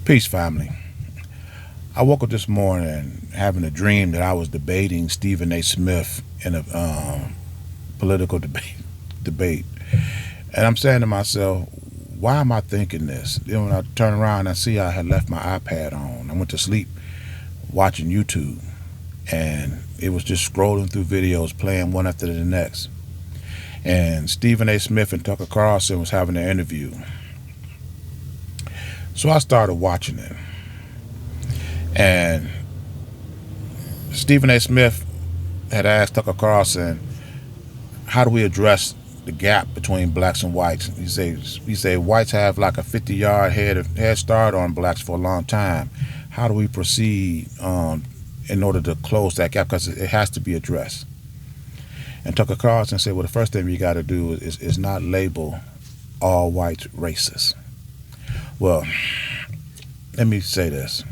Peace, family. I woke up this morning having a dream that I was debating Stephen A. Smith in a political debate. And I'm saying to myself, why am I thinking this? Then when I turn around, I see I had left my iPad on. I went to sleep watching YouTube, and it was just scrolling through videos, playing one after the next. And Stephen A. Smith and Tucker Carlson was having an interview. So I started watching it. And Stephen A. Smith had asked Tucker Carlson, how do we address the gap between blacks and whites? He said whites have like a 50-yard head start on blacks for a long time. How do we proceed in order to close that gap? Because it has to be addressed. And Tucker Carlson said, well, the first thing we got to do is not label all whites racist. Well, let me say this.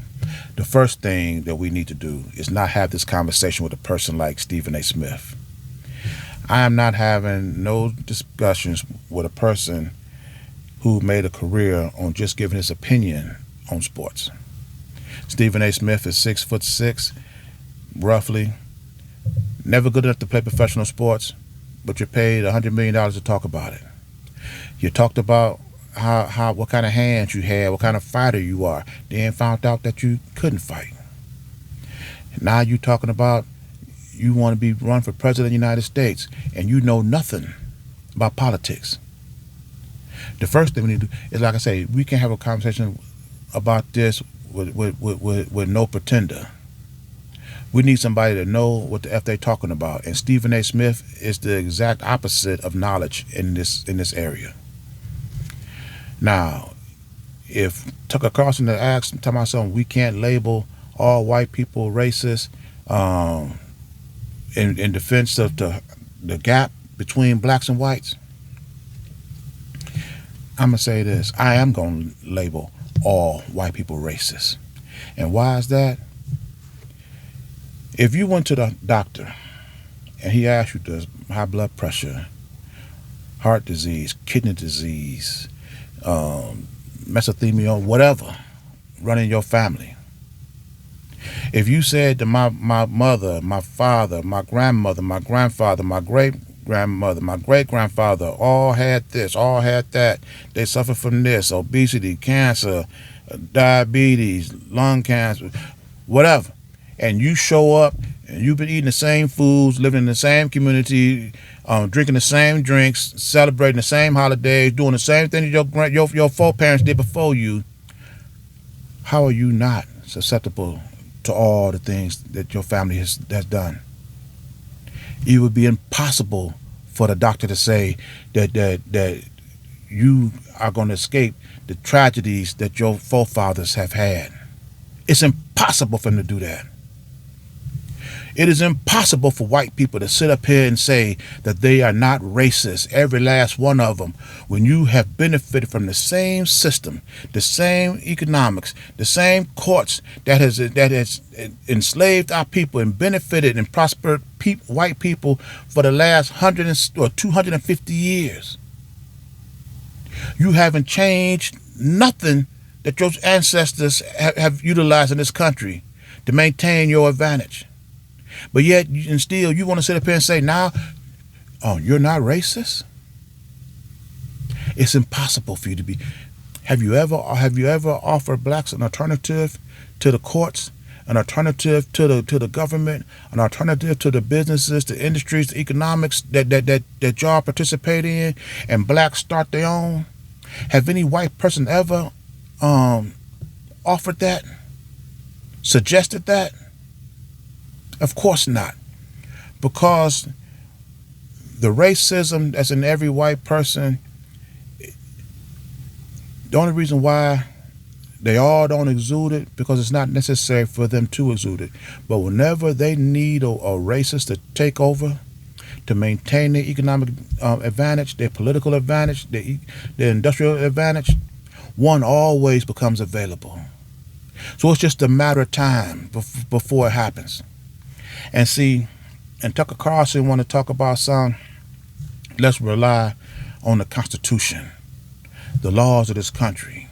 The first thing that we need to do is not have this conversation with a person like Stephen A. Smith. I am not having no discussions with a person who made a career on just giving his opinion on sports. Stephen A. Smith is 6'6", roughly. Never good enough to play professional sports, but you're paid $100 million to talk about it. You talked about what kind of hands you had, what kind of fighter you are. Then found out that you couldn't fight. Now you talking about you want to be run for president of the United States, and you know nothing about politics. The first thing we need to do is, like I say, we can have a conversation about this with no pretender. We need somebody to know what the F they're talking about. And Stephen A. Smith is the exact opposite of knowledge in this area. Now, if Tucker Carlson had asked, tell myself, we can't label all white people racist in defense of the gap between blacks and whites, I'm going to say this. I am going to label all white people racist. And why is that? If you went to the doctor and he asked you this high blood pressure, heart disease, kidney disease, mesothelioma, whatever, running your family. If you said to my mother, my father, my grandmother, my grandfather, my great-grandmother, my great-grandfather all had this, all had that, they suffer from this, obesity, cancer, diabetes, lung cancer, whatever, and you show up and you've been eating the same foods, living in the same community, drinking the same drinks, celebrating the same holidays, doing the same thing that your foreparents did before you, how are you not susceptible to all the things that your family has done? It would be impossible for the doctor to say that you are going to escape the tragedies that your forefathers have had. It's impossible for him to do that. It is impossible for white people to sit up here and say that they are not racist, every last one of them, when you have benefited from the same system, the same economics, the same courts that has enslaved our people and benefited and prospered white people for the last 100 or 250 years. You haven't changed nothing that your ancestors have utilized in this country to maintain your advantage. But yet, and still, you want to sit up here and say, now, oh, you're not racist? It's impossible for you to be. Have you ever offered blacks an alternative to the courts, an alternative to the government, an alternative to the businesses, the industries, the economics that y'all participate in, and blacks start their own? Have any white person ever offered that? Suggested that? Of course not. Because the racism that's in every white person, the only reason why they all don't exude it, because it's not necessary for them to exude it. But whenever they need a racist to take over, to maintain their economic advantage, their political advantage, their industrial advantage, one always becomes available. So it's just a matter of time before it happens. And see, and Tucker Carlson want to talk about let's rely on the Constitution, the laws of this country.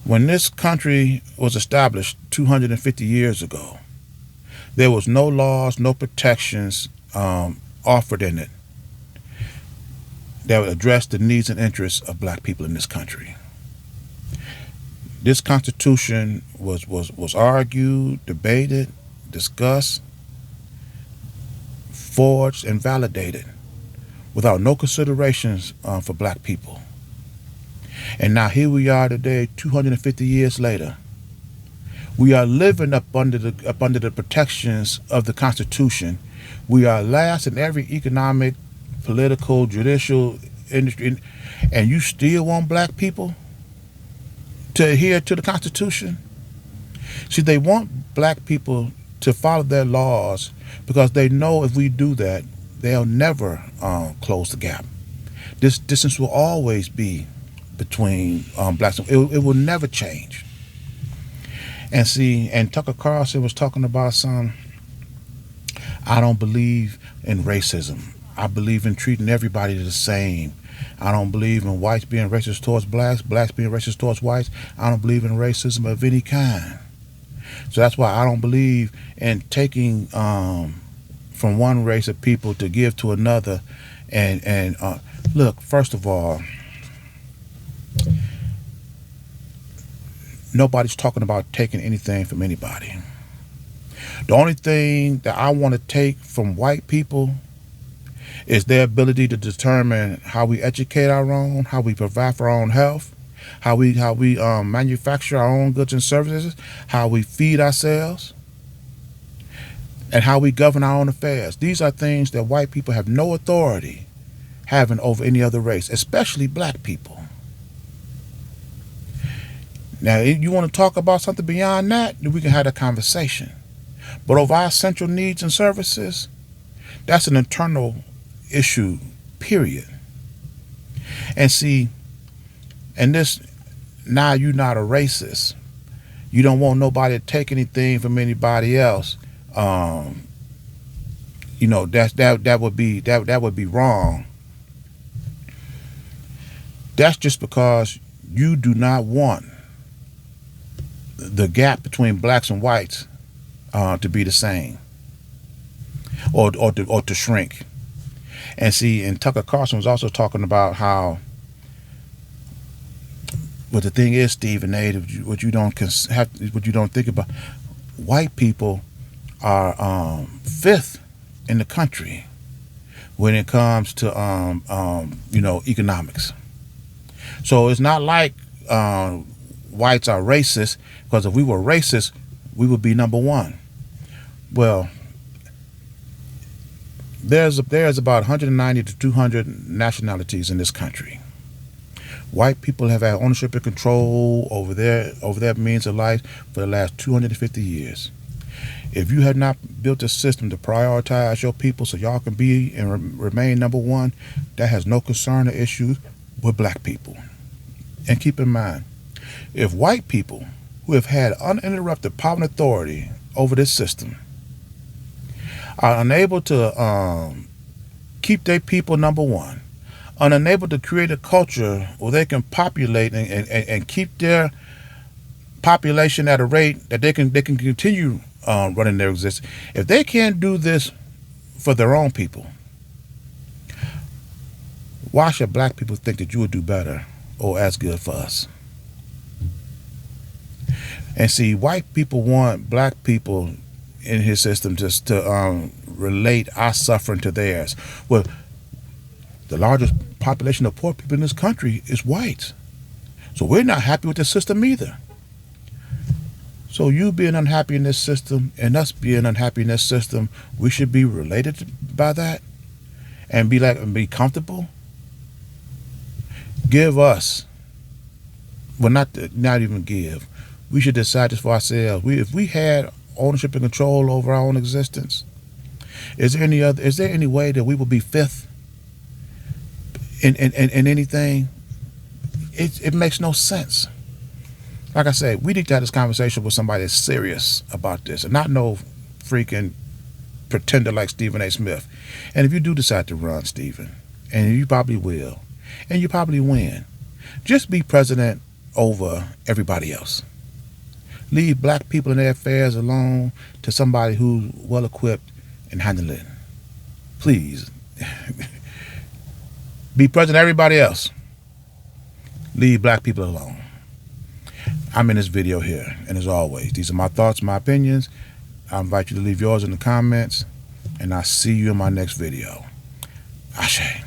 When this country was established 250 years ago, there was no laws, no protections offered in it that would address the needs and interests of black people in this country. This Constitution was argued, debated, discussed, forged, and validated without no considerations for black people. And now here we are today, 250 years later. We are living up under the protections of the Constitution. We are last in every economic, political, judicial industry, and you still want black people to adhere to the Constitution? See, they want black people to follow their laws because they know if we do that, they'll never close the gap. This distance will always be between blacks. It will never change. And see, and Tucker Carlson was talking about I don't believe in racism. I believe in treating everybody the same. I don't believe in whites being racist towards blacks, blacks being racist towards whites. I don't believe in racism of any kind. So that's why I don't believe in taking from one race of people to give to another. And look, first of all, nobody's talking about taking anything from anybody. The only thing that I want to take from white people is their ability to determine how we educate our own, how we provide for our own health, how we manufacture our own goods and services, how we feed ourselves, and how we govern our own affairs. These are things that white people have no authority having over any other race, especially black people. Now, if you want to talk about something beyond that, then we can have a conversation. But over our essential needs and services, that's an internal issue, period. And see, and this, now you're not a racist. You don't want nobody to take anything from anybody else. That would be wrong. That's just because you do not want the gap between blacks and whites to be the same, or to shrink. And see, and Tucker Carlson was also talking about how, but the thing is, Stephen A., what you don't think about, white people are fifth in the country when it comes to economics. So it's not like whites are racist, because if we were racist, we would be number one. Well, there's about 190 to 200 nationalities in this country. White people have had ownership and control over their means of life for the last 250 years. If you have not built a system to prioritize your people so y'all can be and remain number one, that has no concern or issue with black people. And keep in mind, if white people who have had uninterrupted power and authority over this system are unable to keep their people number one, are unable to create a culture where they can populate and keep their population at a rate that they can continue running their existence. If they can't do this for their own people, why should black people think that you would do better or as good for us? And see, white people want black people in his system just to relate our suffering to theirs. Well, the largest population of poor people in this country is whites. So we're not happy with the system either. So you being unhappy in this system and us being unhappy in this system, we should be related by that and be comfortable. Give us, well, not even give. We should decide this for ourselves. If we had ownership and control over our own existence, is there any way that we will be fifth in anything? It makes no sense. Like I said, we need to have this conversation with somebody that's serious about this and not no freaking pretender like Stephen A. Smith. And if you do decide to run, Stephen, and you probably will, and you probably win, just be president over everybody else. Leave black people and their affairs alone to somebody who's well equipped and handle it. Please. Be president of everybody else. Leave black people alone. I'm in this video here, and as always, these are my thoughts, my opinions. I invite you to leave yours in the comments, and I'll see you in my next video. Ashe.